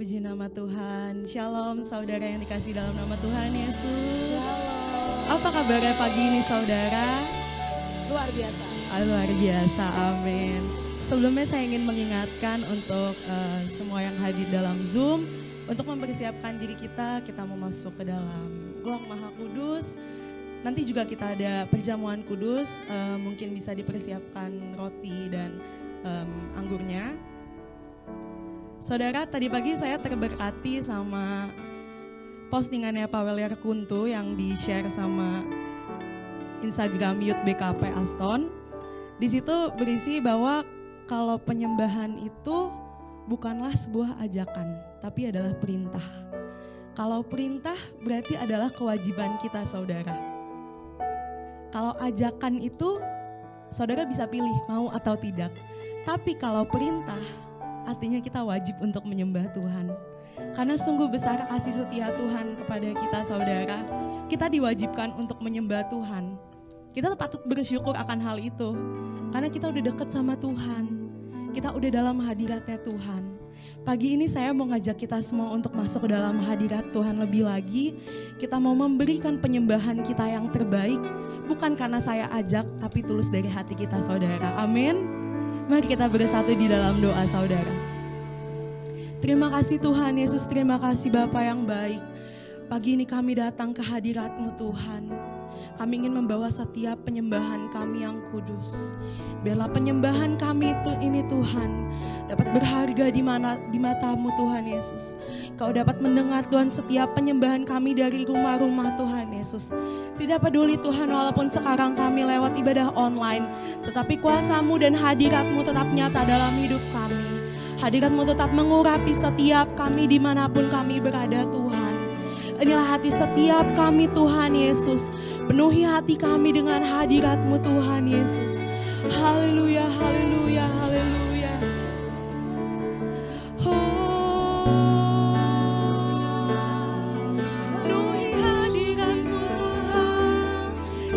Puji nama Tuhan. Shalom saudara yang dikasih dalam nama Tuhan Yesus. Shalom. Apa kabarnya pagi ini saudara? Luar biasa. Luar biasa, amin. Sebelumnya saya ingin mengingatkan untuk semua yang hadir dalam Zoom, untuk mempersiapkan diri kita mau masuk ke dalam Ruang Maha Kudus. Nanti juga kita ada perjamuan kudus, mungkin bisa dipersiapkan roti dan anggurnya. Saudara, tadi pagi saya terberkati sama postingannya Pawel Yarkuntu yang di-share sama Instagram Youth BKP Aston. Di situ berisi bahwa kalau penyembahan itu bukanlah sebuah ajakan, tapi adalah perintah. Kalau perintah berarti adalah kewajiban kita, saudara. Kalau ajakan itu saudara bisa pilih mau atau tidak. Tapi kalau perintah artinya kita wajib untuk menyembah Tuhan. Karena sungguh besar kasih setia Tuhan kepada kita, saudara. Kita diwajibkan untuk menyembah Tuhan. Kita patut bersyukur akan hal itu. Karena kita udah deket sama Tuhan. Kita udah dalam hadiratnya Tuhan. Pagi ini saya mau ngajak kita semua untuk masuk ke dalam hadirat Tuhan lebih lagi. Kita mau memberikan penyembahan kita yang terbaik. Bukan karena saya ajak, tapi tulus dari hati kita, saudara. Amin. Mari kita bersatu di dalam doa, saudara. Terima kasih Tuhan Yesus, terima kasih Bapa yang baik. Pagi ini kami datang ke hadirat-Mu Tuhan. Kami ingin membawa setiap penyembahan kami yang kudus. Biarlah penyembahan kami ini Tuhan dapat berharga di mata-Mu Tuhan Yesus. Kau dapat mendengar Tuhan setiap penyembahan kami dari rumah-rumah Tuhan Yesus. Tidak peduli Tuhan walaupun sekarang kami lewat ibadah online, tetapi kuasa-Mu dan hadirat-Mu tetap nyata dalam hidup kami. Hadirat-Mu tetap mengurapi setiap kami dimanapun kami berada Tuhan. Inilah hati setiap kami Tuhan Yesus. Penuhi hati kami dengan hadirat-Mu Tuhan Yesus. Haleluya, haleluya, haleluya. Penuhi hadirat-Mu Tuhan.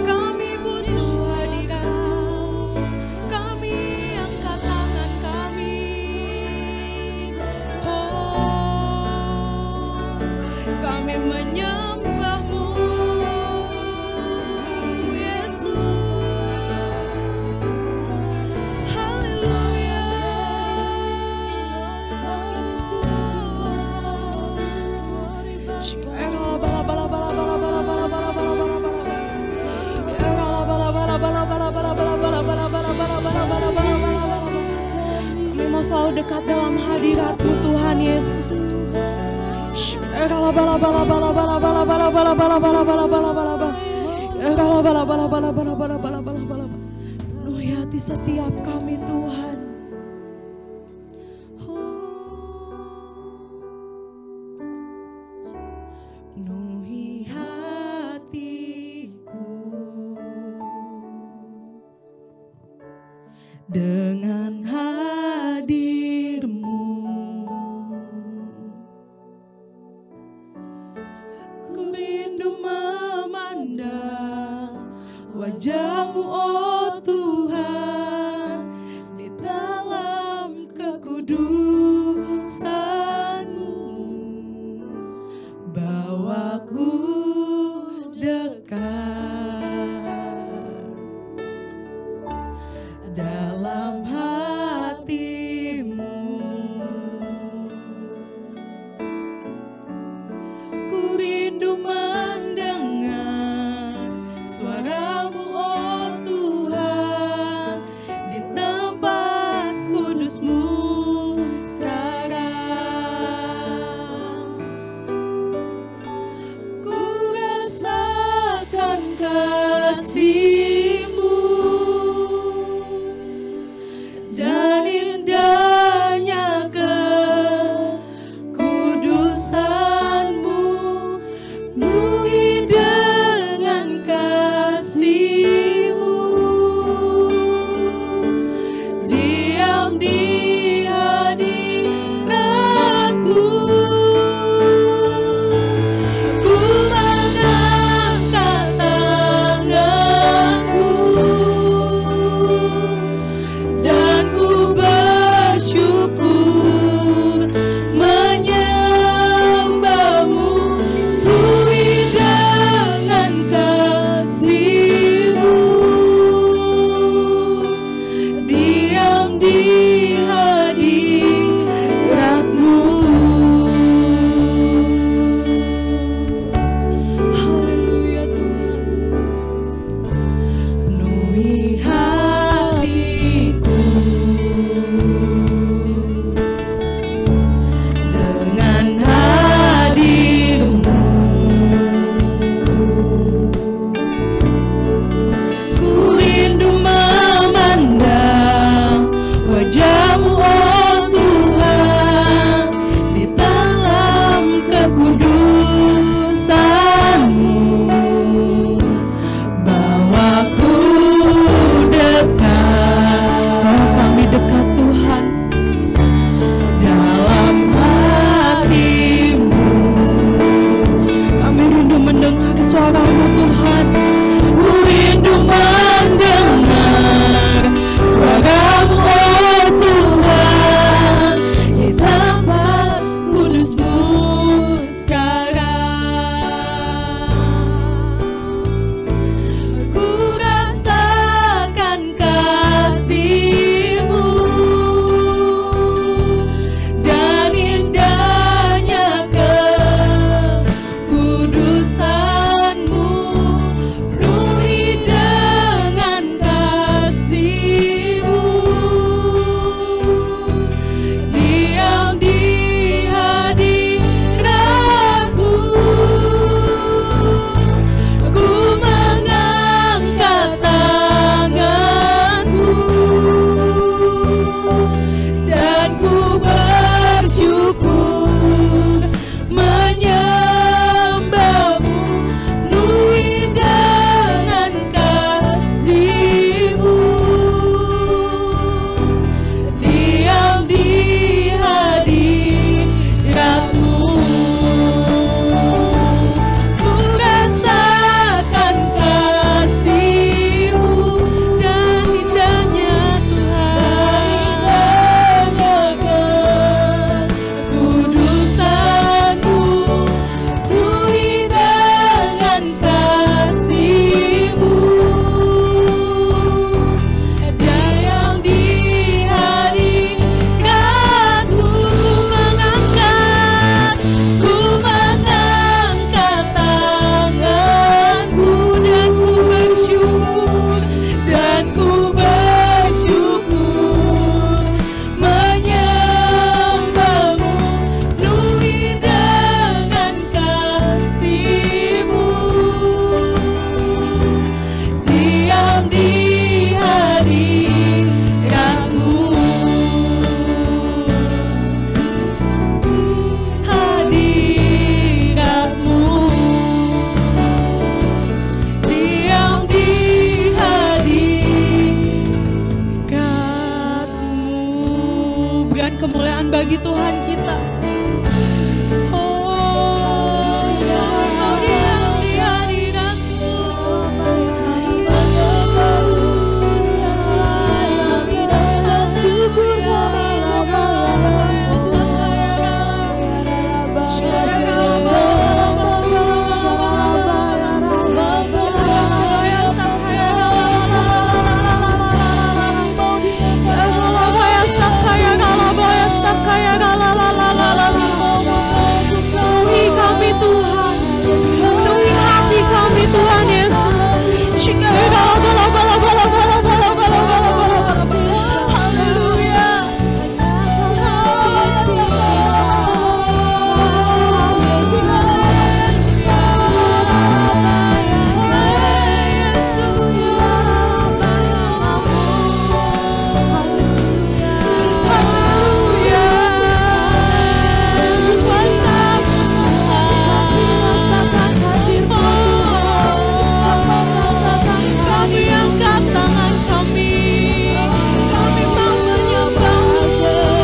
Kami butuh hadirat-Mu. Kami angkat tangan kami. Kami menyembah-Mu, Yesus. Haleluya. Kami mau selalu dekat dalam hadirat-Mu Tuhan Yesus. Penuhi hati setiap kami Tuhan. Penuhi hatiku dengan hadir-Mu. Wajah-Mu, oh Tuhan, di dalam kekudusan-Mu, bawaku dekat dalam hati-Mu. Ku rindu mendengar suara-Mu, oh Tuhan, di tempat kudus-Mu anugerah kemuliaan bagi Tuhan kita. Oh, syukur kami. Tuhan Yesus, haleluya. Kami angkat tangan kami mau menyembah dalam roh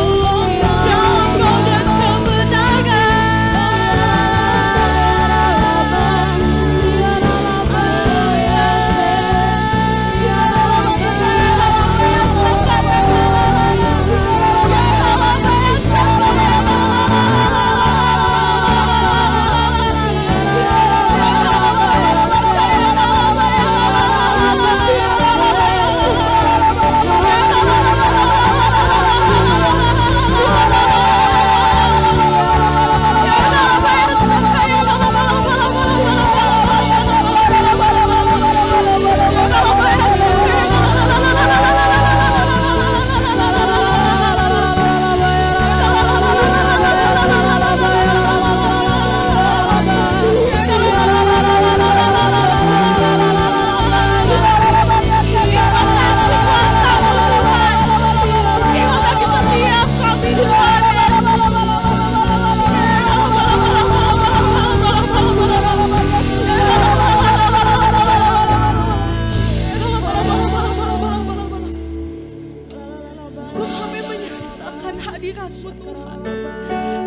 dan hadirat-Mu Tuhan.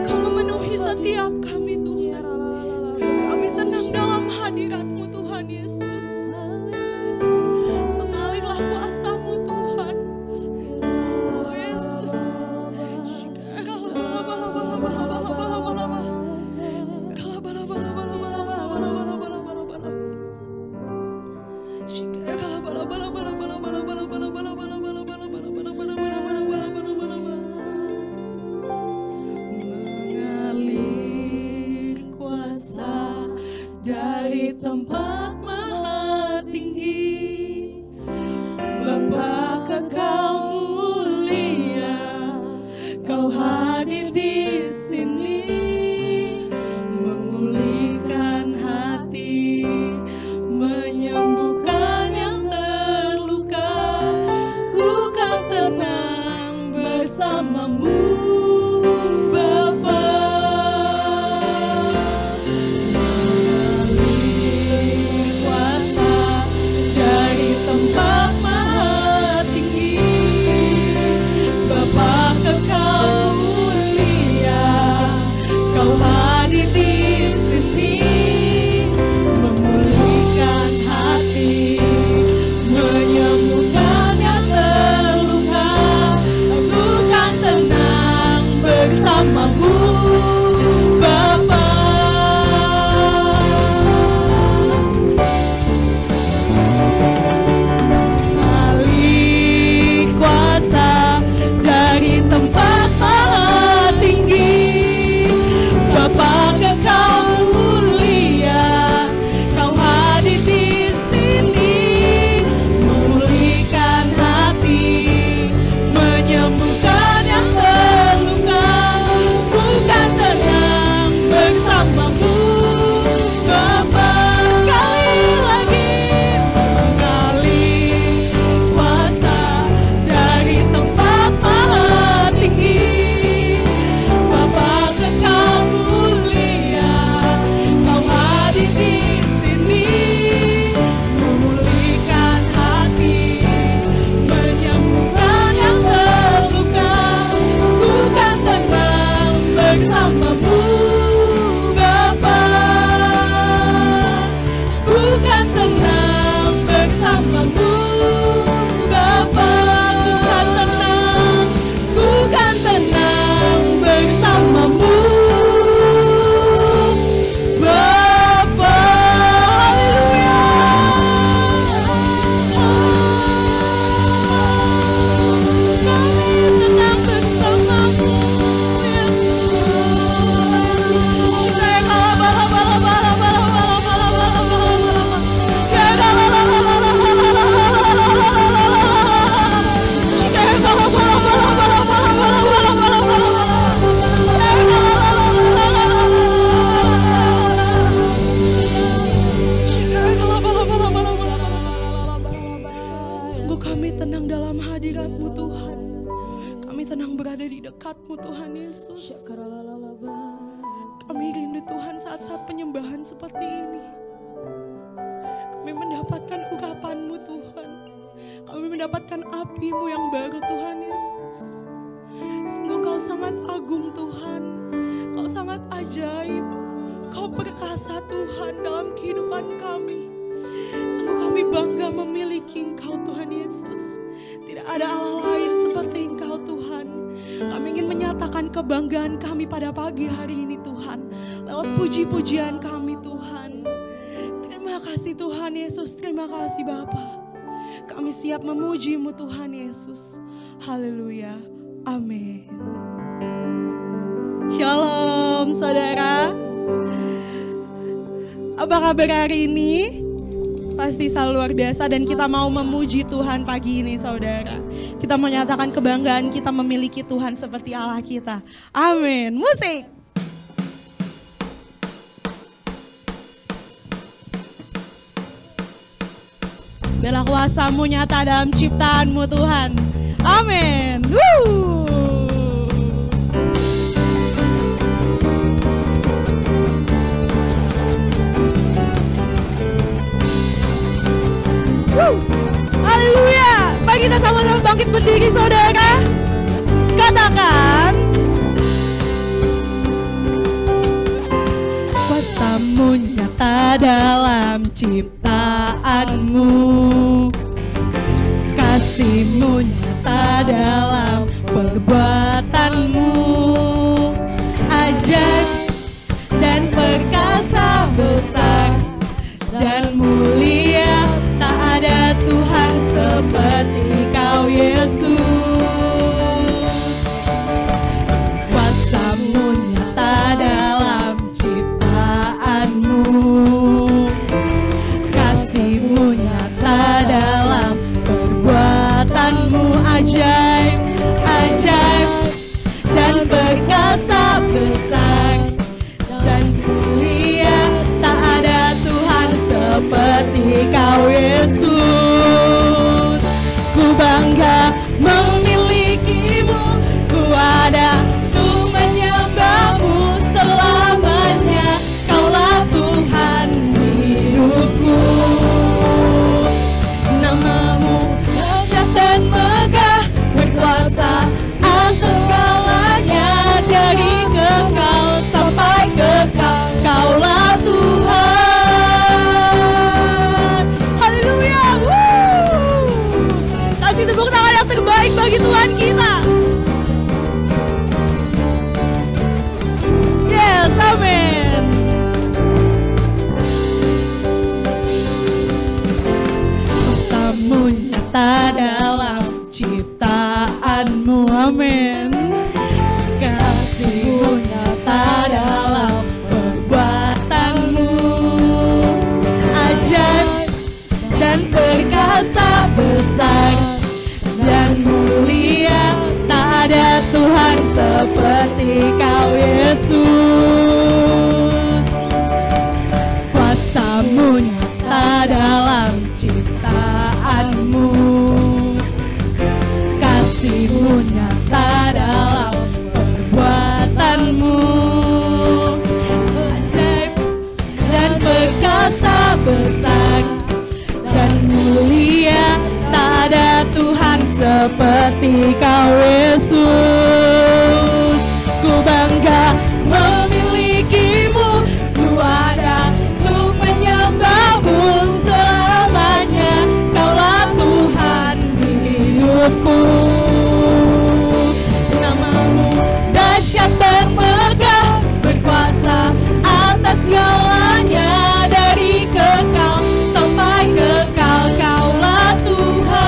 Kau memenuhi setiap kami Tuhan. Kami tenang dalam hadirat-Mu Tuhan Yesus. Mengalirlah kuasa-Mu Tuhan. Oh Yesus. Mengalir kuasa dari tempat maha dekat-Mu Tuhan Yesus. Kami rindu Tuhan saat-saat penyembahan seperti ini. Kami mendapatkan urapan-Mu Tuhan. Kami mendapatkan api-Mu yang baru Tuhan Yesus. Sungguh Kau sangat agung Tuhan. Kau sangat ajaib. Kau perkasa Tuhan dalam kehidupan kami. Sungguh kami bangga memiliki Engkau Tuhan Yesus. Tidak ada Allah lain seperti Engkau Tuhan. Kami ingin menyatakan kebanggaan kami pada pagi hari ini Tuhan. Lewat puji-pujian kami Tuhan. Terima kasih Tuhan Yesus. Terima kasih Bapa. Kami siap memuji-Mu Tuhan Yesus. Haleluya. Amin. Shalom saudara. Apa kabar hari ini? Pasti selalu luar biasa dan kita mau memuji Tuhan pagi ini saudara. Kita menyatakan kebanggaan kita memiliki Tuhan seperti Allah kita. Amin. Musik. Biarlah kuasa-Mu nyata dalam ciptaan-Mu Tuhan. Amin. Woo. Haleluya. Mari kita sama-sama bangkit berdiri saudara. Katakan, kuasa-Mu nyata dalam ciptaan-Mu, kasih-Mu nyata dalam perbuatan-Mu, ajaib dan perkasa besar dan mulia. Tak ada Tuhan seperti Kau Yesus. Kuasa-Mu nyata dalam ciptaan-Mu, kasih-Mu nyata dalam perbuatan-Mu, ajaib, ajaib dan perkasa besar dan mulia. Tak ada Tuhan seperti Kau Yesus. Ku bangga memiliki-Mu, ku ada untuk menyembah-Mu selamanya. Kaulah Tuhan hidupku. Nama-Mu dahsyat dan megah, berkuasa atas segalanya. Dari kekal sampai kekal, Kaulah Tuhan. Haleluya. Kasih tepuk tangan yang terbaik bagi Tuhan kita. Yes, amin. Kuasa-Mu nyata dalam ciptaan-Mu, amin. Kasih-Mu nyata dalam perbuatan-Mu, ajaib dan perkasa besar dan mulia. Tak ada Tuhan seperti Kau Yesus. Kuasa-Mu nyata dalam ciptaan-Mu, kasih-Mu nyata dalam perbuatan-Mu, ajaib dan perkasa besar dan mulia. Tak ada Tuhan seperti Kau Yesus. Ku bangga memiliki-Mu, ku ada untuk menyembah-Mu selamanya. Kaulah Tuhan hidupku. Nama-Mu dahsyat dan megah, berkuasa atas segalanya. Dari kekal sampai kekal, Kaulah Tuhan.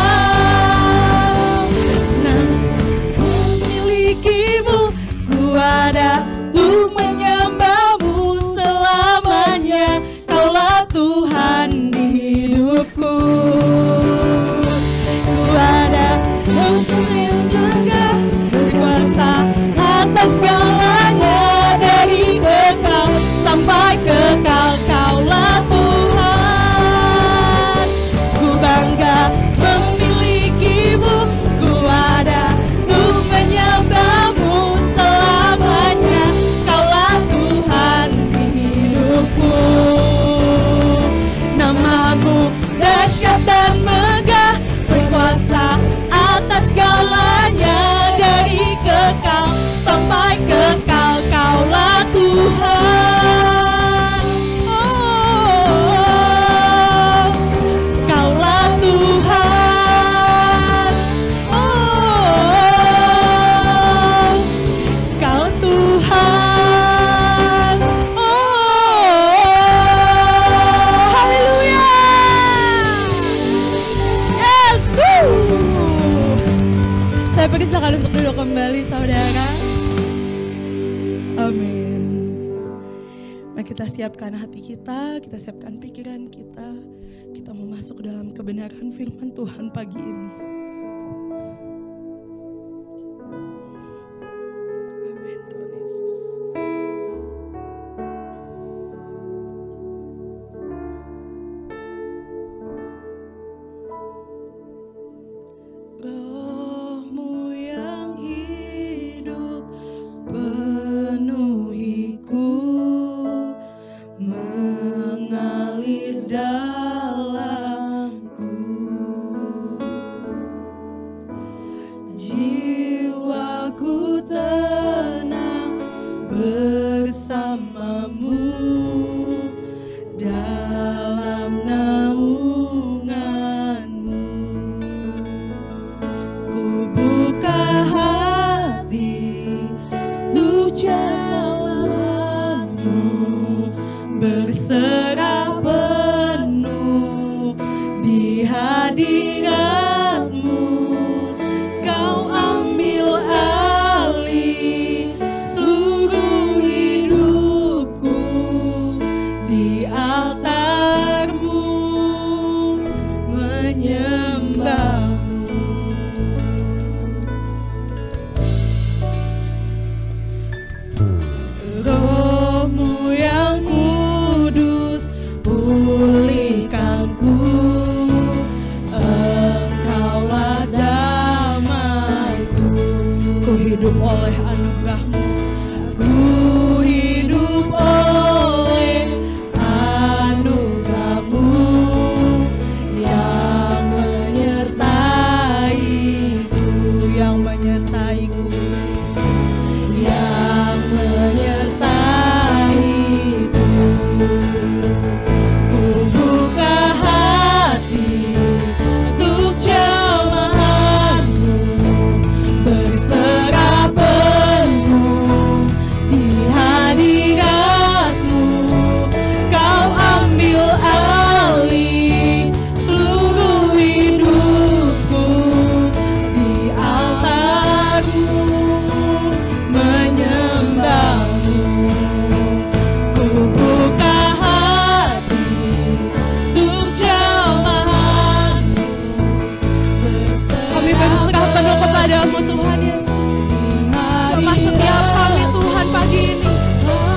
Amin. Mari kita siapkan hati kita siapkan pikiran kita mau masuk dalam kebenaran firman Tuhan pagi ini. Amin Tuhan Yesus. Roh-Mu yang hidup penuhiku, mengalir dalamku. Jiwaku tenang bersamamu dalam naunganmu. Ku buka hati untuk jamahanmu, berserah penuh di hadiratmu. Kau ambil alih seluruh hidupku di altarmu, menyembahmu. Roh-Mu yang kudus pulihkanku, Engkaulah damaiku. Ku hidup oleh anugerah-Mu, ku hidup oleh anugerah-Mu yang menyertaiku, yang menyertaiku. Ku buka hati untuk jamahanmu, berserah penuh di hadiratmu. Kau ambil alih seluruh hidupku di altarmu, menyembahmu. Ku buka hati untuk jamahanmu, kami berserah penuh kepadamu Tuhan Yesus. Jamah setiap kami Tuhan pagi ini,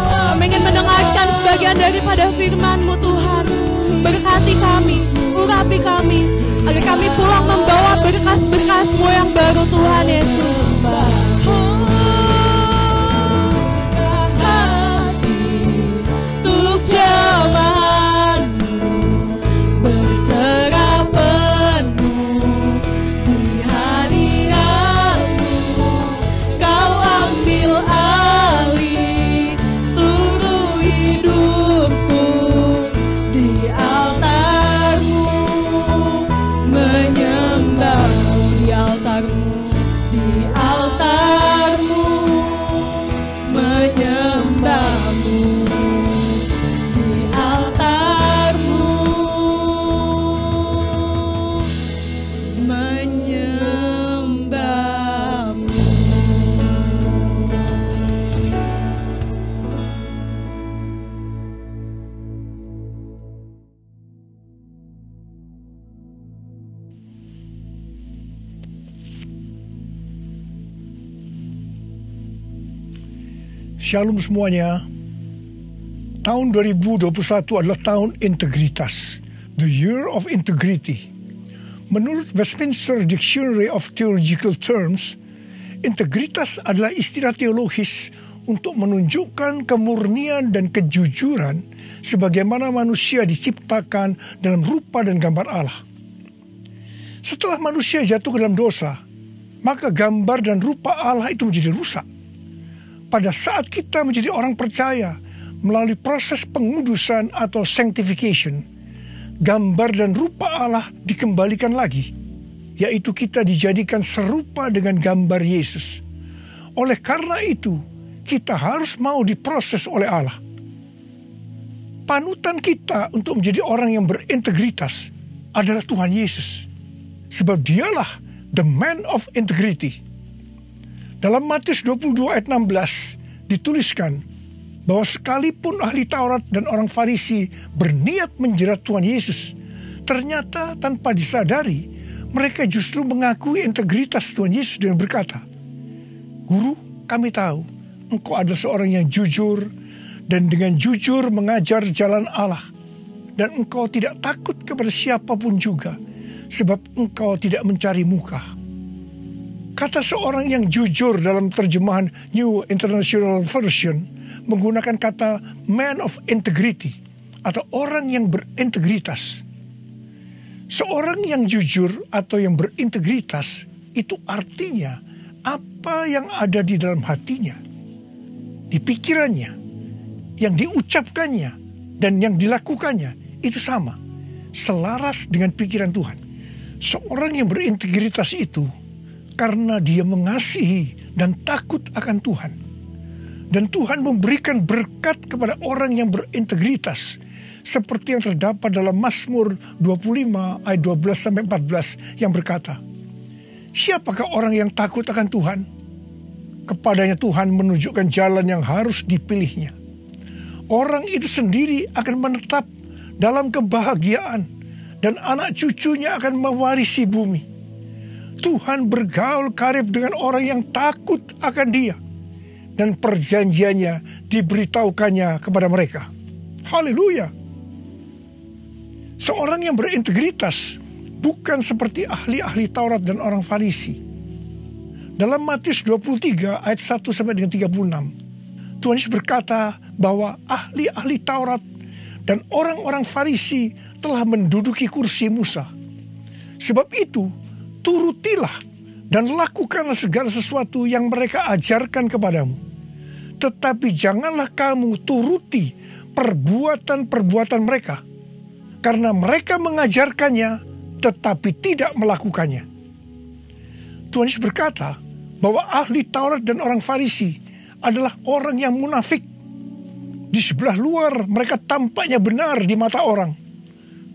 kami ingin mendengarkan sebagian daripada firman-Mu Tuhan. Berkati kami, urapi kami, agar kami pulang membawa berkas-berkas-Mu yang baru Tuhan Yesus. Untuk jamahanmu, berserah penuh di hadiratmu. Kau ambil alih seluruh hidupku di altarmu, menyembahmu di altarmu, di altarmu, menyembahmu. Shalom semuanya. Tahun 2021 adalah tahun integritas, the year of integrity. Menurut Westminster Dictionary of Theological Terms, integritas adalah istilah teologis untuk menunjukkan kemurnian dan kejujuran sebagaimana manusia diciptakan dalam rupa dan gambar Allah. Setelah manusia jatuh ke dalam dosa, maka gambar dan rupa Allah itu menjadi rusak. Pada saat kita menjadi orang percaya melalui proses pengudusan atau sanctification, gambar dan rupa Allah dikembalikan lagi, yaitu kita dijadikan serupa dengan gambar Yesus. Oleh karena itu, kita harus mau diproses oleh Allah. Panutan kita untuk menjadi orang yang berintegritas adalah Tuhan Yesus, sebab Dialah the man of integrity. Dalam Matius 22 ayat 16 dituliskan bahwa sekalipun ahli Taurat dan orang Farisi berniat menjerat Tuhan Yesus, ternyata tanpa disadari mereka justru mengakui integritas Tuhan Yesus dengan berkata, "Guru, kami tahu Engkau adalah seorang yang jujur dan dengan jujur mengajar jalan Allah, dan Engkau tidak takut kepada siapapun juga, sebab Engkau tidak mencari muka." Kata seorang yang jujur dalam terjemahan New International Version menggunakan kata man of integrity atau orang yang berintegritas. Seorang yang jujur atau yang berintegritas itu artinya apa yang ada di dalam hatinya, di pikirannya, yang diucapkannya dan yang dilakukannya itu sama, selaras dengan pikiran Tuhan. Seorang yang berintegritas itu karena dia mengasihi dan takut akan Tuhan. Dan Tuhan memberikan berkat kepada orang yang berintegritas. Seperti yang terdapat dalam Mazmur 25 ayat 12-14 yang berkata, "Siapakah orang yang takut akan Tuhan? Kepadanya Tuhan menunjukkan jalan yang harus dipilihnya. Orang itu sendiri akan menetap dalam kebahagiaan dan anak cucunya akan mewarisi bumi. Tuhan bergaul karib dengan orang yang takut akan Dia, dan perjanjiannya diberitahukannya kepada mereka." Haleluya. Seorang yang berintegritas bukan seperti ahli-ahli Taurat dan orang Farisi. Dalam Matius 23 ayat 1 sampai dengan 36, Tuhan Yesus berkata bahwa ahli-ahli Taurat dan orang-orang Farisi telah menduduki kursi Musa. Sebab itu, turutilah dan lakukanlah segala sesuatu yang mereka ajarkan kepadamu. Tetapi janganlah kamu turuti perbuatan-perbuatan mereka, karena mereka mengajarkannya tetapi tidak melakukannya. Tuhan Yesus berkata bahwa ahli Taurat dan orang Farisi adalah orang yang munafik. Di sebelah luar mereka tampaknya benar di mata orang,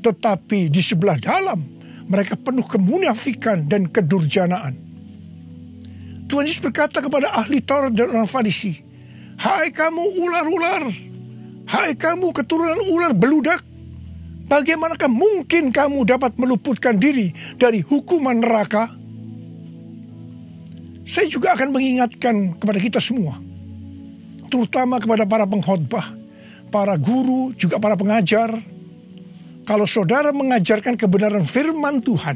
tetapi di sebelah dalam mereka penuh kemunafikan dan kedurjanaan. Tuhan Yesus berkata kepada ahli Taurat dan orang Farisi, "Hai kamu ular-ular, hai kamu keturunan ular beludak, bagaimanakah mungkin kamu dapat meluputkan diri dari hukuman neraka?" Saya juga akan mengingatkan kepada kita semua, terutama kepada para pengkhotbah, para guru, juga para pengajar. Kalau saudara mengajarkan kebenaran firman Tuhan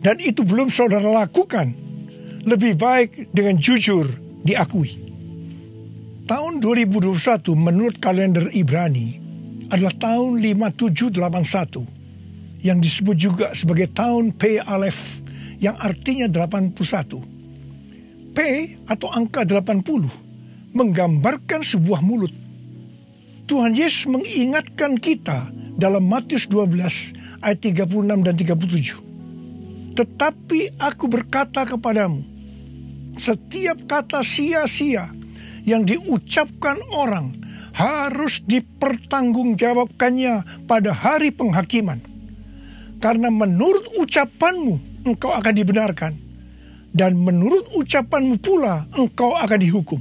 dan itu belum saudara lakukan, lebih baik dengan jujur diakui. Tahun 2021 menurut kalender Ibrani adalah tahun 5781 yang disebut juga sebagai tahun P Aleph yang artinya 81. P atau angka 80 menggambarkan sebuah mulut. Tuhan Yesus mengingatkan kita dalam Matius 12 ayat 36 dan 37. "Tetapi aku berkata kepadamu, setiap kata sia-sia yang diucapkan orang harus dipertanggungjawabkannya pada hari penghakiman. Karena menurut ucapanmu engkau akan dibenarkan, dan menurut ucapanmu pula engkau akan dihukum."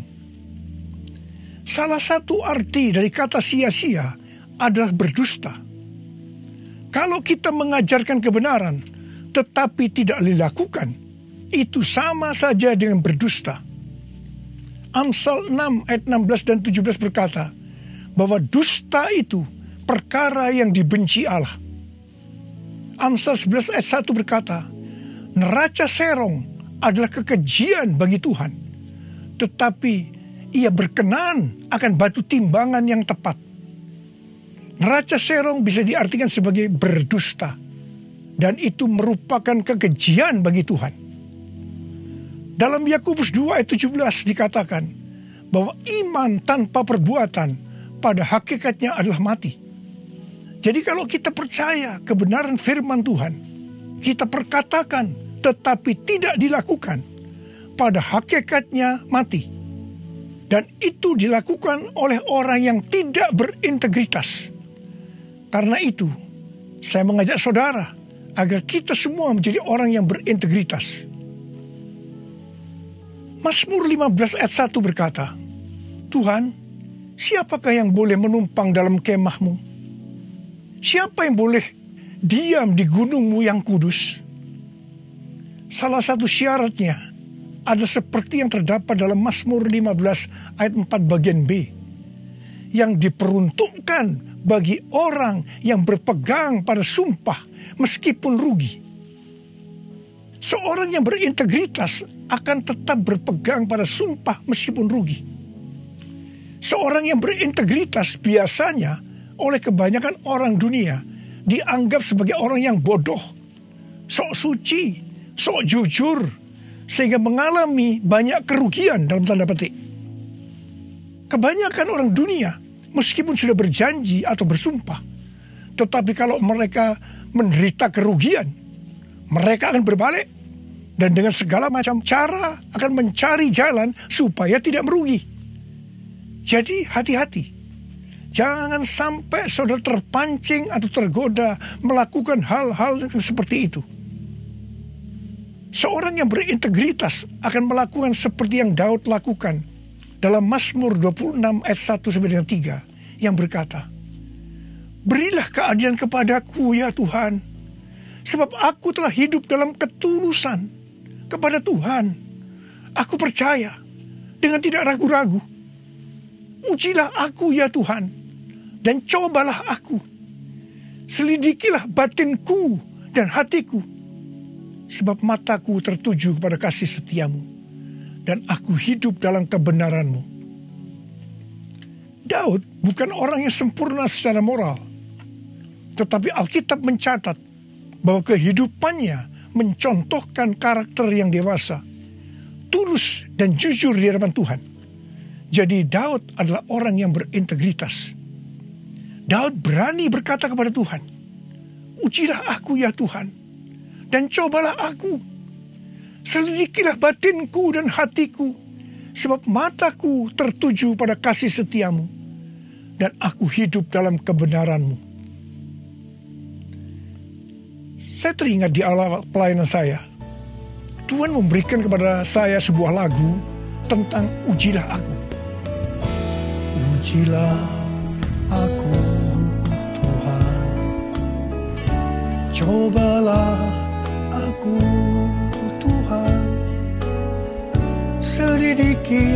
Salah satu arti dari kata sia-sia adalah berdusta. Kalau kita mengajarkan kebenaran tetapi tidak dilakukan, itu sama saja dengan berdusta. Amsal 6 ayat 16 dan 17 berkata bahwa dusta itu perkara yang dibenci Allah. Amsal 11 ayat 1 berkata, "Neraca serong adalah kekejian bagi Tuhan, tetapi Ia berkenan akan batu timbangan yang tepat." Neraca serong bisa diartikan sebagai berdusta, dan itu merupakan kekejian bagi Tuhan. Dalam Yakobus 2 ayat 17 dikatakan bahwa iman tanpa perbuatan pada hakikatnya adalah mati. Jadi kalau kita percaya kebenaran firman Tuhan, kita perkatakan tetapi tidak dilakukan, pada hakikatnya mati. Dan itu dilakukan oleh orang yang tidak berintegritas. Karena itu, saya mengajak saudara agar kita semua menjadi orang yang berintegritas. Mazmur 15 ayat 1 berkata, Tuhan, siapakah yang boleh menumpang dalam kemahmu? Siapa yang boleh diam di gunungmu yang kudus? Salah satu syaratnya ada seperti yang terdapat dalam Mazmur 15 ayat 4 bagian B, yang diperuntukkan bagi orang yang berpegang pada sumpah meskipun rugi. Seorang yang berintegritas akan tetap berpegang pada sumpah meskipun rugi. Seorang yang berintegritas biasanya oleh kebanyakan orang dunia dianggap sebagai orang yang bodoh, sok suci, sok jujur, sehingga mengalami banyak kerugian dalam tanda petik. Kebanyakan orang dunia meskipun sudah berjanji atau bersumpah, tetapi kalau mereka menderita kerugian, mereka akan berbalik dan dengan segala macam cara akan mencari jalan supaya tidak merugi. Jadi hati-hati. Jangan sampai saudara terpancing atau tergoda melakukan hal-hal yang seperti itu. Seorang yang berintegritas akan melakukan seperti yang Daud lakukan dalam Mazmur 26 ayat 1-3 yang berkata, "Berilah keadilan kepadaku ya Tuhan, sebab aku telah hidup dalam ketulusan kepada Tuhan. Aku percaya dengan tidak ragu-ragu. Ujilah aku ya Tuhan, dan cobalah aku. Selidikilah batinku dan hatiku, sebab mataku tertuju kepada kasih setiamu, dan aku hidup dalam kebenaranmu." Daud bukan orang yang sempurna secara moral, tetapi Alkitab mencatat bahwa kehidupannya mencontohkan karakter yang dewasa, tulus dan jujur di hadapan Tuhan. Jadi Daud adalah orang yang berintegritas. Daud berani berkata kepada Tuhan, "Ujilah aku ya Tuhan, dan cobalah aku. Selidikilah batinku dan hatiku, sebab mataku tertuju pada kasih setiamu, dan aku hidup dalam kebenaranmu." Saya teringat di awal pelayanan saya, Tuhan memberikan kepada saya sebuah lagu tentang ujilah aku. Ujilah aku Tuhan, cobalah aku Tuhan, selidiki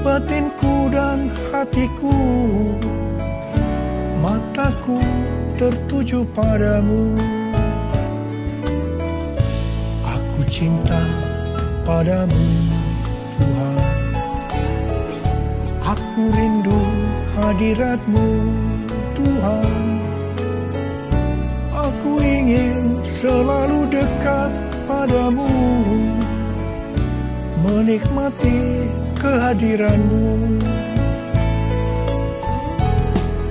batinku dan hatiku, mataku tertuju padamu. Aku cinta padamu Tuhan, aku rindu hadiratmu Tuhan, aku ingin selalu dekat padamu, menikmati kehadiranmu.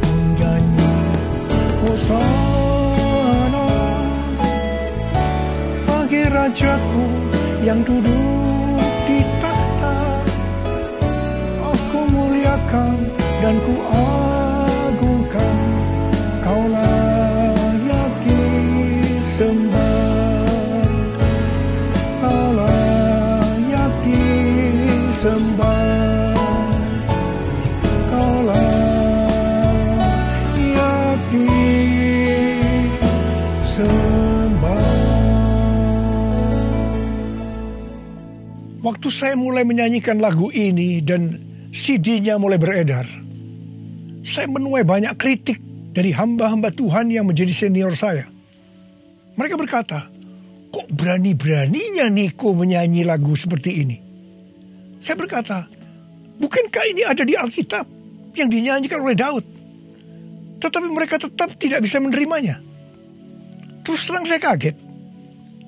Menyanyi Hosana bagi Rajaku yang duduk di takhta. Aku muliakan dan ku agungkan, Kau layak disembah, Kau layak disembah, Kau layak disembah. Waktu saya mulai menyanyikan lagu ini dan CD-nya mulai beredar, saya menuai banyak kritik dari hamba-hamba Tuhan yang menjadi senior saya. Mereka berkata, "Kok berani-beraninya Niko menyanyi lagu seperti ini?" Saya berkata, "Bukankah ini ada di Alkitab yang dinyanyikan oleh Daud?" Tetapi mereka tetap tidak bisa menerimanya. Terus terang saya kaget.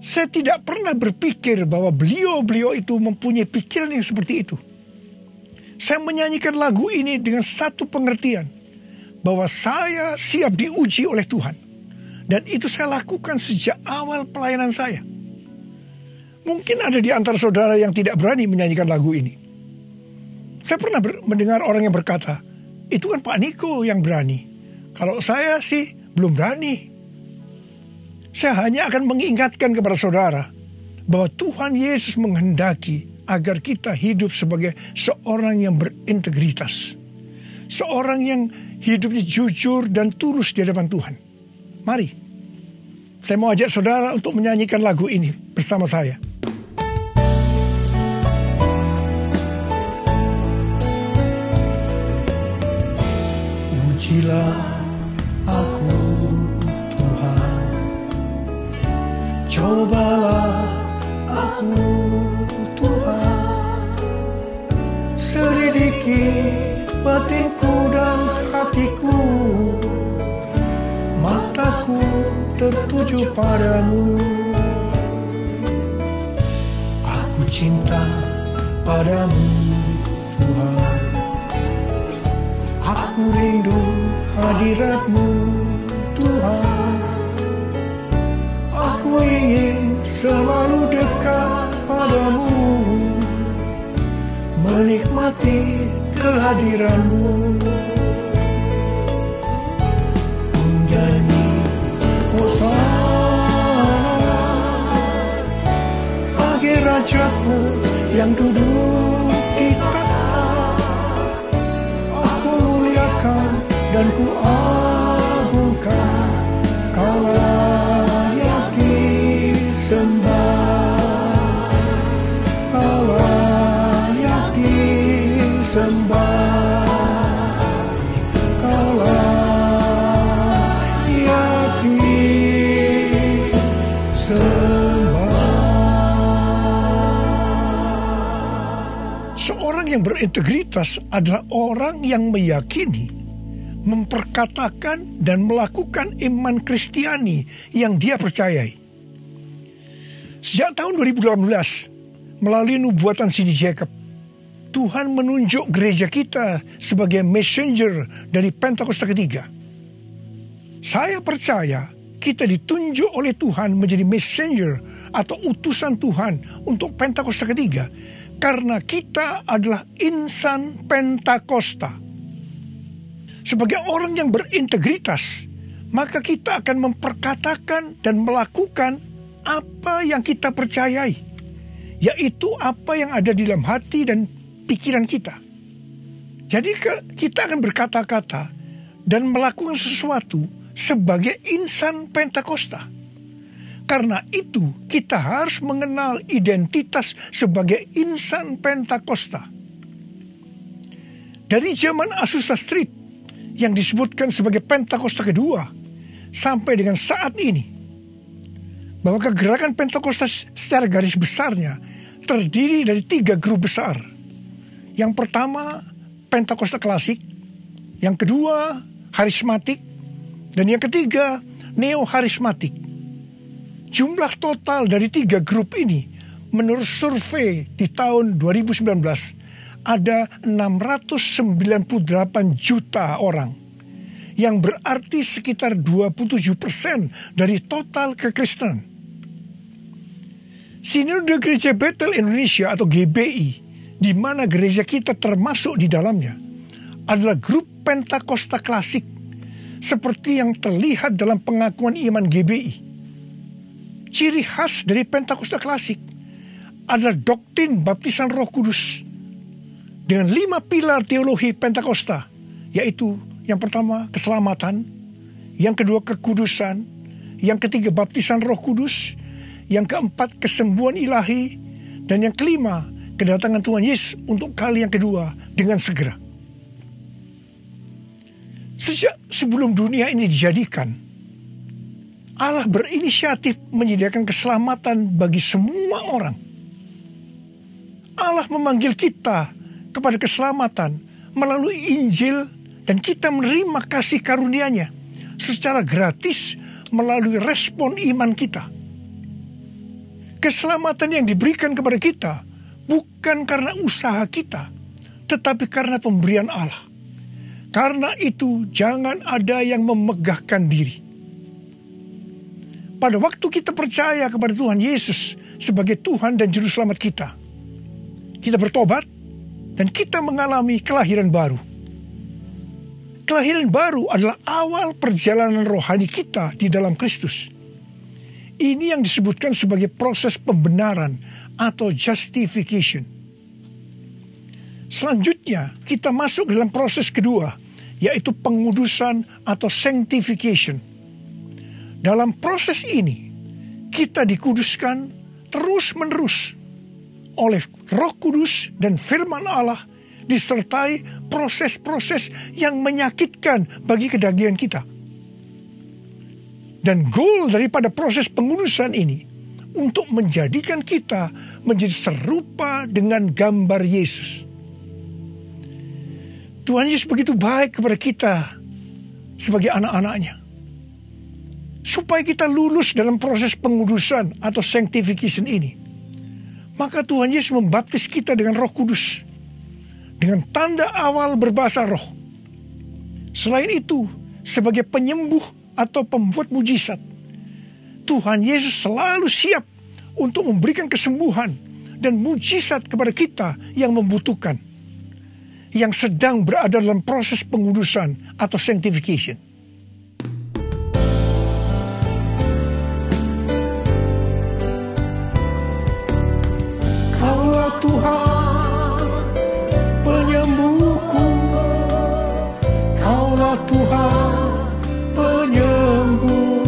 Saya tidak pernah berpikir bahwa beliau-beliau itu mempunyai pikiran yang seperti itu. Saya menyanyikan lagu ini dengan satu pengertian, bahwa saya siap diuji oleh Tuhan. Dan itu saya lakukan sejak awal pelayanan saya. Mungkin ada di antara saudara yang tidak berani menyanyikan lagu ini. Saya pernah mendengar orang yang berkata, "Itu kan Pak Niko yang berani. Kalau saya sih belum berani." Saya hanya akan mengingatkan kepada saudara bahwa Tuhan Yesus menghendaki agar kita hidup sebagai seorang yang berintegritas. Seorang yang hidupnya jujur dan tulus di hadapan Tuhan. Mari, saya mau ajak saudara untuk menyanyikan lagu ini bersama saya. Ujilah aku Tuhan, cobalah aku Tuhan, selidiki batinku dan hatiku, mataku tertuju padamu. Aku cinta padamu Tuhan, aku rindu hadirat-Mu Tuhan, aku ingin selalu dekat padamu, menikmati kehadiran-Mu. Menyanyi Hosana bagi Rajaku yang duduk di tahta. Aku muliakan dan ku agungkan, Kau layak disembah, Kau layak disembah, Kau layak disembah. Seorang yang berintegritas adalah orang yang meyakini, memperkatakan dan melakukan iman Kristiani yang dia percayai. Sejak tahun 2018, melalui nubuatan C.D. Jacob, Tuhan menunjuk gereja kita sebagai messenger dari Pentakosta ketiga. Saya percaya kita ditunjuk oleh Tuhan menjadi messenger atau utusan Tuhan untuk Pentakosta ketiga, karena kita adalah insan Pentakosta. Sebagai orang yang berintegritas, maka kita akan memperkatakan dan melakukan apa yang kita percayai, yaitu apa yang ada di dalam hati dan pikiran kita. Jadi kita akan berkata-kata dan melakukan sesuatu sebagai insan Pentakosta. Karena itu kita harus mengenal identitas sebagai insan Pentakosta. Dari zaman Azusa Street yang disebutkan sebagai Pentakosta kedua sampai dengan saat ini, bahwa kegerakan Pentakosta secara garis besarnya terdiri dari 3 grup besar. Yang pertama Pentakosta klasik, yang kedua harismatik, dan yang ketiga neo-harismatik. Jumlah total dari 3 grup ini menurut survei di tahun 2019 ada 698 juta orang, yang berarti sekitar 27% dari total kekristenan. Sinode Gereja Bethel Indonesia atau GBI, di mana gereja kita termasuk di dalamnya, adalah grup Pentakosta klasik, seperti yang terlihat dalam pengakuan iman GBI. Ciri khas dari Pentakosta klasik adalah doktrin baptisan Roh Kudus dengan 5 pilar teologi Pentakosta, yaitu yang pertama keselamatan, yang kedua kekudusan, yang ketiga baptisan Roh Kudus, yang keempat kesembuhan ilahi, dan yang kelima kedatangan Tuhan Yesus untuk kali yang kedua dengan segera. Sejak sebelum dunia ini dijadikan, Allah berinisiatif menyediakan keselamatan bagi semua orang. Allah memanggil kita kepada keselamatan melalui Injil, dan kita menerima kasih karunia-Nya secara gratis melalui respon iman kita. Keselamatan yang diberikan kepada kita bukan karena usaha kita, tetapi karena pemberian Allah. Karena itu jangan ada yang memegahkan diri. Pada waktu kita percaya kepada Tuhan Yesus sebagai Tuhan dan Juru Selamat kita bertobat dan kita mengalami kelahiran baru. Kelahiran baru adalah awal perjalanan rohani kita di dalam Kristus. Ini yang disebutkan sebagai proses pembenaran atau justification. Selanjutnya kita masuk dalam proses kedua, yaitu pengudusan atau sanctification. Dalam proses ini kita dikuduskan terus-menerus oleh Roh Kudus dan firman Allah, disertai proses-proses yang menyakitkan bagi kedagingan kita. Dan goal daripada proses pengudusan ini untuk menjadikan kita menjadi serupa dengan gambar Yesus. Tuhan Yesus begitu baik kepada kita sebagai anak-anaknya, supaya kita lulus dalam proses pengudusan atau sanctification ini. Maka Tuhan Yesus membaptis kita dengan Roh Kudus, dengan tanda awal berbahasa roh. Selain itu, sebagai penyembuh atau pembuat mujizat, Tuhan Yesus selalu siap untuk memberikan kesembuhan dan mujizat kepada kita yang membutuhkan, yang sedang berada dalam proses pengudusan atau sanctification. Kaulah Tuhan penyembuhku, Kaulah Tuhan penyembuh.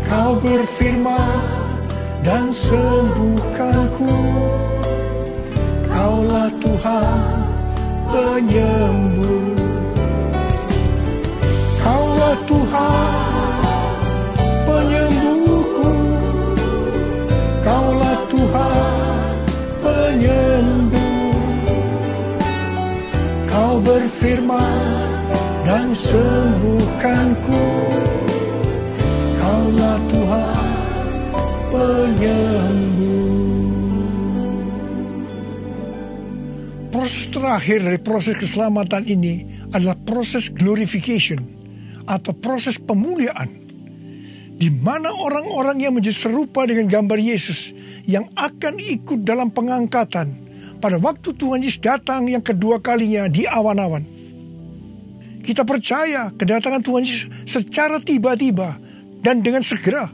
Kau berfirman dan sembuhkanku. Kaulah Tuhan penyembuh. Kaulah Tuhan penyembuhku. Kaulah Tuhan penyembuh. Kau berfirman dan sembuhkanku. Kaulah Tuhan penyembuh. Proses terakhir dari proses keselamatan ini adalah proses glorification atau proses pemuliaan, di mana orang-orang yang menjadi serupa dengan gambar Yesus yang akan ikut dalam pengangkatan pada waktu Tuhan Yesus datang yang kedua kalinya di awan-awan. Kita percaya kedatangan Tuhan Yesus secara tiba-tiba dan dengan segera.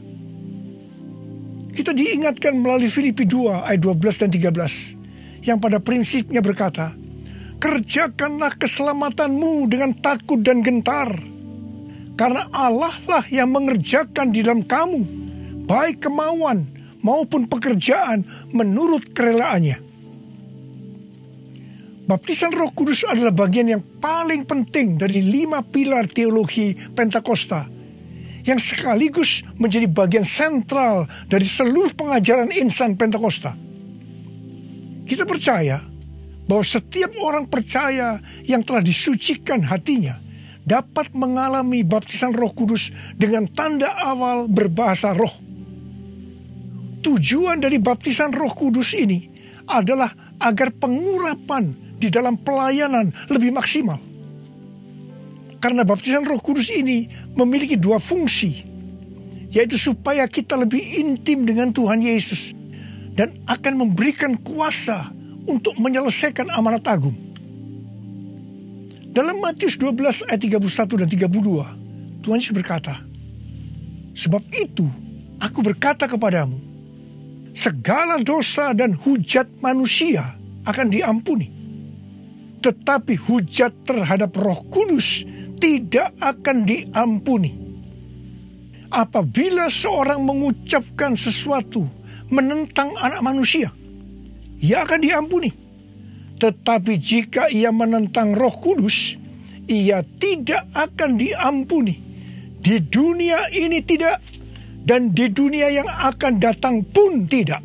Kita diingatkan melalui Filipi 2 ayat 12 dan 13. Yang pada prinsipnya berkata, kerjakanlah keselamatanmu dengan takut dan gentar, karena Allah lah yang mengerjakan di dalam kamu, baik kemauan maupun pekerjaan menurut kerelaannya. Baptisan Roh Kudus adalah bagian yang paling penting dari 5 pilar teologi Pentakosta, yang sekaligus menjadi bagian sentral dari seluruh pengajaran insan Pentakosta. Kita percaya bahwa setiap orang percaya yang telah disucikan hatinya dapat mengalami baptisan Roh Kudus dengan tanda awal berbahasa roh. Tujuan dari baptisan Roh Kudus ini adalah agar pengurapan di dalam pelayanan lebih maksimal. Karena baptisan Roh Kudus ini memiliki 2 fungsi, yaitu supaya kita lebih intim dengan Tuhan Yesus dan akan memberikan kuasa untuk menyelesaikan amanat agung. Dalam Matius 12 ayat 31 dan 32, Tuhan Yesus berkata, sebab itu aku berkata kepadamu, segala dosa dan hujat manusia akan diampuni, tetapi hujat terhadap Roh Kudus tidak akan diampuni. Apabila seorang mengucapkan sesuatu menentang anak manusia, ia akan diampuni. Tetapi jika ia menentang Roh Kudus, ia tidak akan diampuni. Di dunia ini tidak, dan di dunia yang akan datang pun tidak.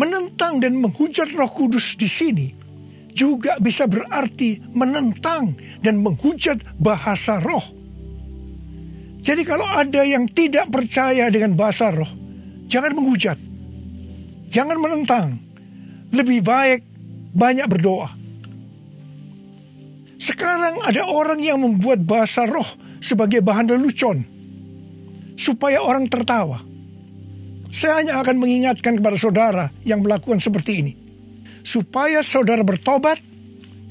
Menentang dan menghujat Roh Kudus di sini juga bisa berarti menentang dan menghujat bahasa roh. Jadi kalau ada yang tidak percaya dengan bahasa roh, jangan menghujat, jangan menentang. Lebih baik banyak berdoa. Sekarang ada orang yang membuat bahasa roh sebagai bahan lelucon, supaya orang tertawa. Saya hanya akan mengingatkan kepada saudara yang melakukan seperti ini, supaya saudara bertobat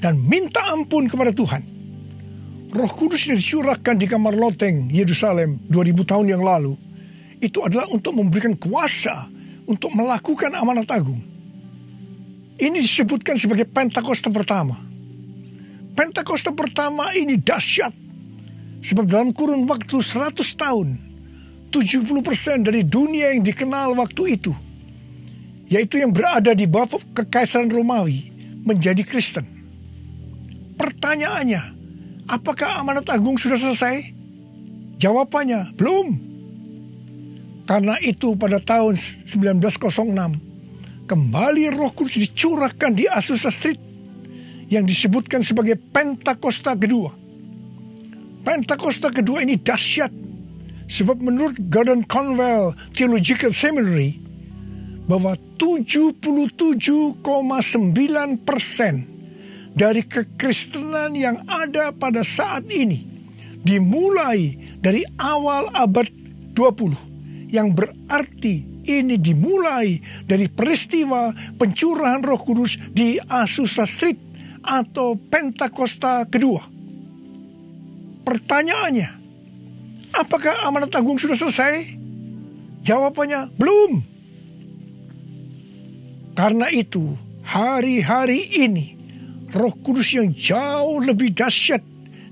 dan minta ampun kepada Tuhan. Roh Kudus yang dicurahkan di kamar loteng Yerusalem 2000 tahun yang lalu, itu adalah untuk memberikan kuasa untuk melakukan amanat agung. Ini disebutkan sebagai Pentakosta pertama. Pentakosta pertama ini dahsyat. Sebab dalam kurun waktu 100 tahun, 70% dari dunia yang dikenal waktu itu, yaitu yang berada di bawah kekaisaran Romawi, menjadi Kristen. Pertanyaannya, apakah amanat agung sudah selesai? Jawabannya, belum. Karena itu pada tahun 1906, kembali Roh Kudus dicurahkan di Azusa Street, yang disebutkan sebagai Pentakosta kedua. Pentakosta kedua ini dahsyat, sebab menurut Gordon Conwell Theological Seminary, bahwa 77,9% dari kekristenan yang ada pada saat ini dimulai dari awal abad 20, yang berarti ini dimulai dari peristiwa pencurahan Roh Kudus di Azusa Street atau Pentakosta kedua. Pertanyaannya, apakah amanat agung sudah selesai? Jawabannya, belum. Karena itu, hari-hari ini, Roh Kudus yang jauh lebih dahsyat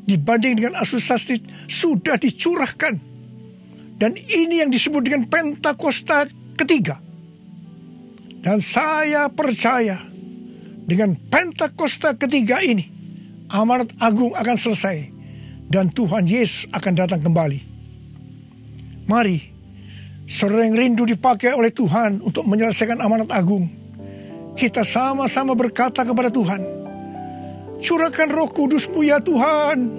dibanding dengan Azusa Street sudah dicurahkan. Dan ini yang disebut dengan Pentakosta ketiga. Dan saya percaya, dengan Pentakosta ketiga ini, amanat agung akan selesai. Dan Tuhan Yesus akan datang kembali. Mari, saudara yang rindu dipakai oleh Tuhan untuk menyelesaikan amanat agung, kita sama-sama berkata kepada Tuhan, curahkan Roh Kudus-Mu ya Tuhan,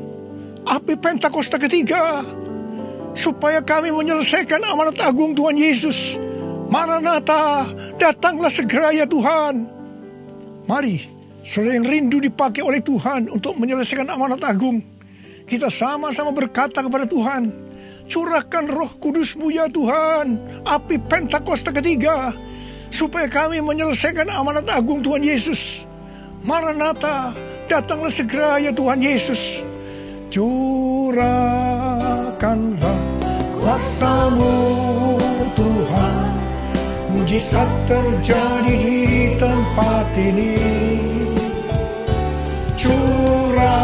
api Pentakosta ketiga, supaya kami menyelesaikan amanat agung Tuhan Yesus. Maranatha, datanglah segera ya Tuhan. Mari, saudara yang rindu dipakai oleh Tuhan untuk menyelesaikan amanat agung, kita sama-sama berkata kepada Tuhan, curahkan Roh Kudus-Mu ya Tuhan, api Pentakosta ketiga, supaya kami menyelesaikan amanat agung Tuhan Yesus. Maranatha, datanglah segera ya Tuhan Yesus. Curahkanlah kuasa-Mu Tuhan, mujizat terjadi di tempat ini. Curahkanlah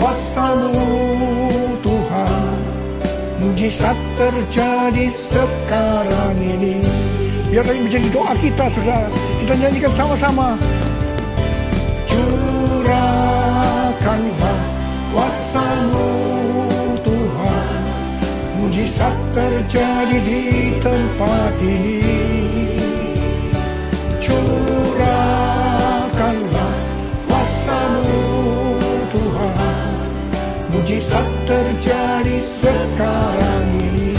kuasa-Mu Tuhan, mujizat terjadi sekarang ini. Biarlah ini menjadi doa kita, saudara. Kita nyanyikan sama-sama. Curahkanlah kuasa-Mu Tuhan, mujizat terjadi di tempat ini. Curahkanlah kuasa-Mu Tuhan, mujizat terjadi sekarang ini.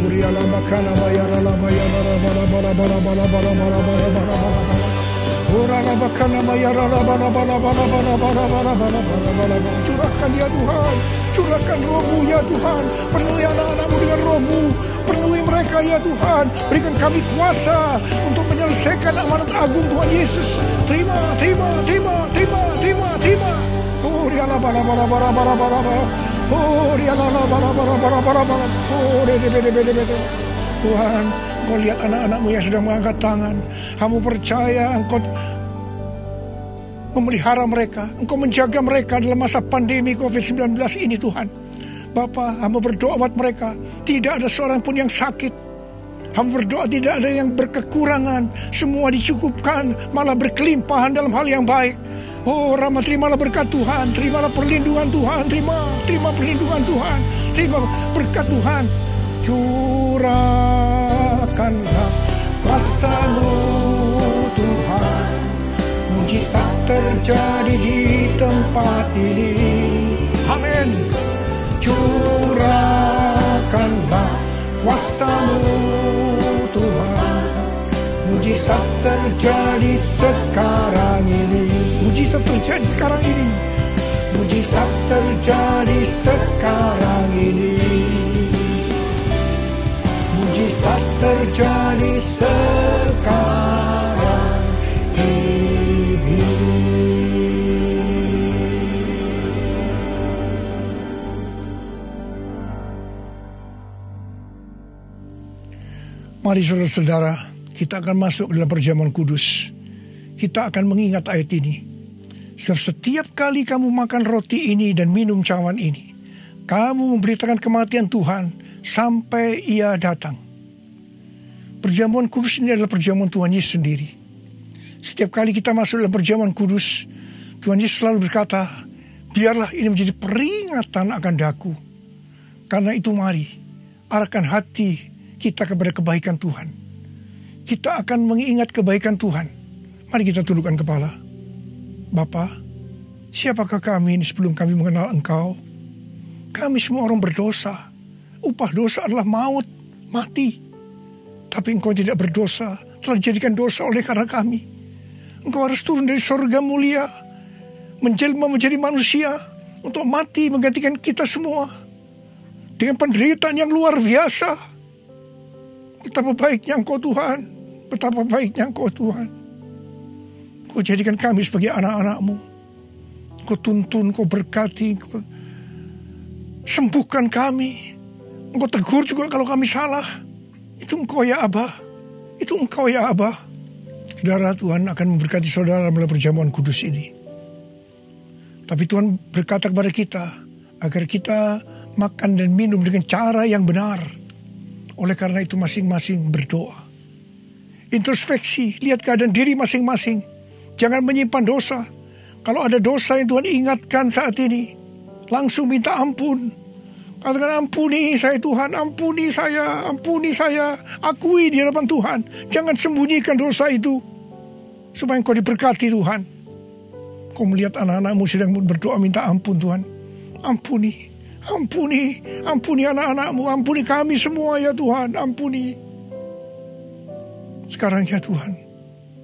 Muriala makana bayara la bayara la bala bala bala bala bala bala bala bala bala. Urala makana bayara la bala bala bala bala bala bala bala bala bala. Curahkan ya Tuhan, curahkan Roh-Mu ya Tuhan, penuhi anak-anak-Mu dengan Roh-Mu, penuhi mereka ya Tuhan, berikan kami kuasa untuk menyelesaikan amanat agung Tuhan Yesus. Terima, terima, terima, terima, terima, terima. Oh, riala bala bala bala bala bala bala. Oh, riala bala bala bala bala bala. Oh, de. Tuhan, Engkau lihat anak-anak-Mu yang sedang mengangkat tangan. Kamu percaya Engkau memelihara mereka, Engkau menjaga mereka dalam masa pandemi COVID-19 ini Tuhan. Bapa, hamba berdoa buat mereka, tidak ada seorang pun yang sakit. Hamba berdoa tidak ada yang berkekurangan, semua dicukupkan, malah berkelimpahan dalam hal yang baik. Oh Rama, terimalah berkat Tuhan, terimalah perlindungan Tuhan, terima perlindungan Tuhan, terima berkat Tuhan. Curahkanlah kuasa-Mu Tuhan, mujizat terjadi di tempat ini. Amin. Curahkanlah kuasa-Mu Tuhan, mujizat terjadi sekarang ini. Mujizat terjadi sekarang ini. Mujizat terjadi sekarang ini. Mujizat terjadi sekarang ini. Mari saudara-saudara, kita akan masuk dalam perjamuan kudus. Kita akan mengingat ayat ini. Setiap kali kamu makan roti ini dan minum cawan ini, kamu memberitakan kematian Tuhan sampai Ia datang. Perjamuan kudus ini adalah perjamuan Tuhan Yesus sendiri. Setiap kali kita masuk dalam perjamuan kudus, Tuhan Yesus selalu berkata, biarlah ini menjadi peringatan akan daku. Karena itu mari, arahkan hati kita kepada kebaikan Tuhan. Kita akan mengingat kebaikan Tuhan. Mari kita tundukkan kepala. Bapa, siapakah kami ini sebelum kami mengenal Engkau? Kami semua orang berdosa. Upah dosa adalah maut, mati. Tapi Engkau tidak berdosa, telah dijadikan dosa oleh karena kami. Engkau harus turun dari surga mulia, menjelma menjadi manusia, untuk mati menggantikan kita semua. Dengan penderitaan yang luar biasa. Betapa baiknya Engkau Tuhan, betapa baiknya Engkau Tuhan. Kau jadikan kami sebagai anak-anak-Mu. Kau tuntun, Kau berkati, Kau sembuhkan kami. Engkau tegur juga kalau kami salah. Itu Engkau ya Abah. Itu Engkau ya Abah. Saudara, Tuhan akan memberkati saudara melalui perjamuan kudus ini. Tapi Tuhan berkata kepada kita, agar kita makan dan minum dengan cara yang benar. Oleh karena itu masing-masing berdoa. Introspeksi, lihat keadaan diri masing-masing. Jangan menyimpan dosa. Kalau ada dosa yang Tuhan ingatkan saat ini, langsung minta ampun. Katakan, ampuni saya Tuhan, ampuni saya, akui di hadapan Tuhan. Jangan sembunyikan dosa itu, supaya Engkau diberkati Tuhan. Kau melihat anak-anak-Mu sedang berdoa minta ampun Tuhan. Ampuni anak-anak-Mu, ampuni kami semua ya Tuhan, ampuni. Sekarang ya Tuhan,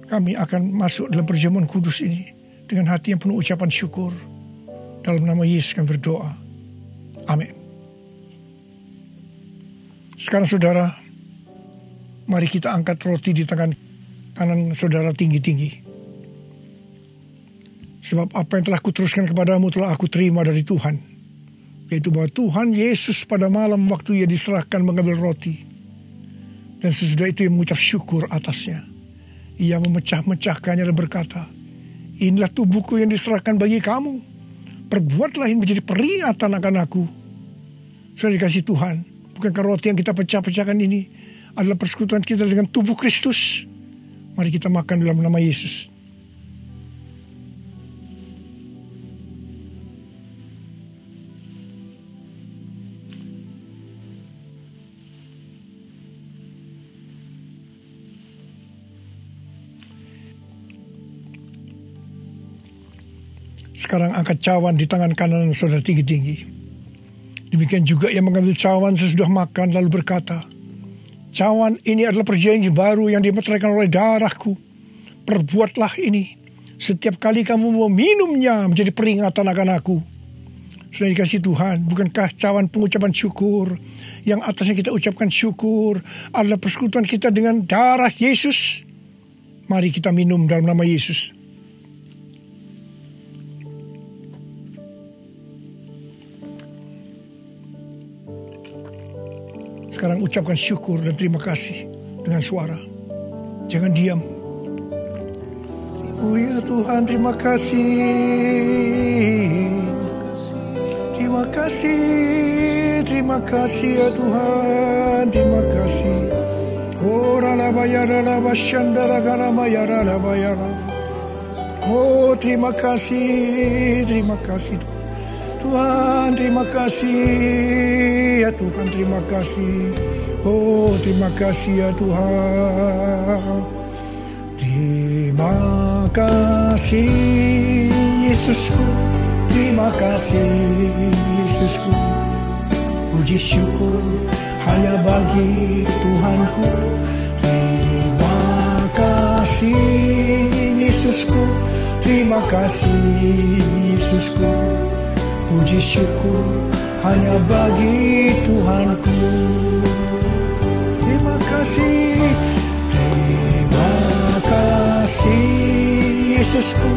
kami akan masuk dalam perjamuan kudus ini dengan hati yang penuh ucapan syukur. Dalam nama Yesus kami berdoa. Amin. Sekarang saudara, mari kita angkat roti di tangan kanan saudara tinggi-tinggi. Sebab apa yang telah kuteruskan kepadamu telah aku terima dari Tuhan. Yaitu bahwa Tuhan Yesus pada malam waktu Ia diserahkan mengambil roti. Dan sesudah itu Ia mengucap syukur atasnya. Ia memecah-mecahkannya dan berkata, inilah tubuhku yang diserahkan bagi kamu. Perbuatlah ini menjadi peringatan akan aku. Saudara dikasih Tuhan, bukankah roti yang kita pecah-pecahkan ini adalah persekutuan kita dengan tubuh Kristus? Mari kita makan dalam nama Yesus. Sekarang angkat cawan di tangan kanan saudara tinggi-tinggi. Demikian juga yang mengambil cawan sesudah makan lalu berkata, cawan ini adalah perjanjian baru yang dimeteraikan oleh darahku. Perbuatlah ini setiap kali kamu mau minumnya menjadi peringatan akan aku. Sudah dikasih Tuhan, bukankah cawan pengucapan syukur yang atasnya kita ucapkan syukur adalah persekutuan kita dengan darah Yesus? Mari kita minum dalam nama Yesus. Sekarang ucapkan syukur dan terima kasih dengan suara. Jangan diam. Oh ya Tuhan, terima kasih. Terima kasih ya Tuhan, terima kasih. Oh rala bayara rala shandara gala bayara rala bayara. Oh terima kasih Tuhan, terima kasih ya Tuhan, terima kasih. Oh terima kasih ya Tuhan. Terima kasih Yesusku, terima kasih Yesusku. Puji syukur hanya bagi Tuhanku. Terima kasih Yesusku, terima kasih Yesusku. Puji syukur hanya bagi Tuhanku. Terima kasih Yesusku,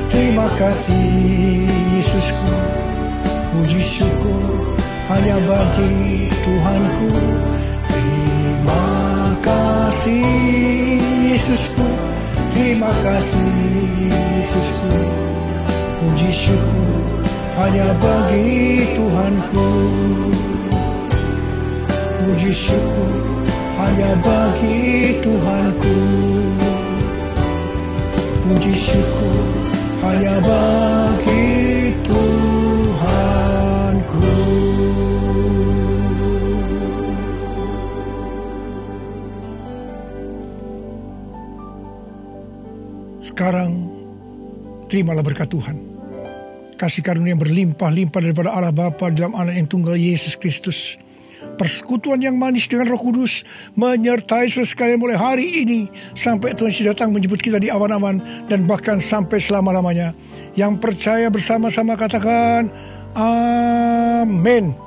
terima kasih Yesusku. Puji syukur hanya bagi Tuhanku. Terima kasih kasih Yesusku, terima kasih Yesusku. Puji syukur hanya bagi Tuhanku. Puji syukur hanya bagi Tuhanku. Puji syukur hanya bagi Tuhanku. Sekarang terimalah berkat Tuhan. Kasih karunia yang berlimpah-limpah daripada Allah Bapa dalam Anak yang tunggal Yesus Kristus. Persekutuan yang manis dengan Roh Kudus menyertai saudara sekalian mulai hari ini sampai Tuhan Yesus datang menjemput kita di awan-awan dan bahkan sampai selama-lamanya. Yang percaya bersama-sama katakan amin.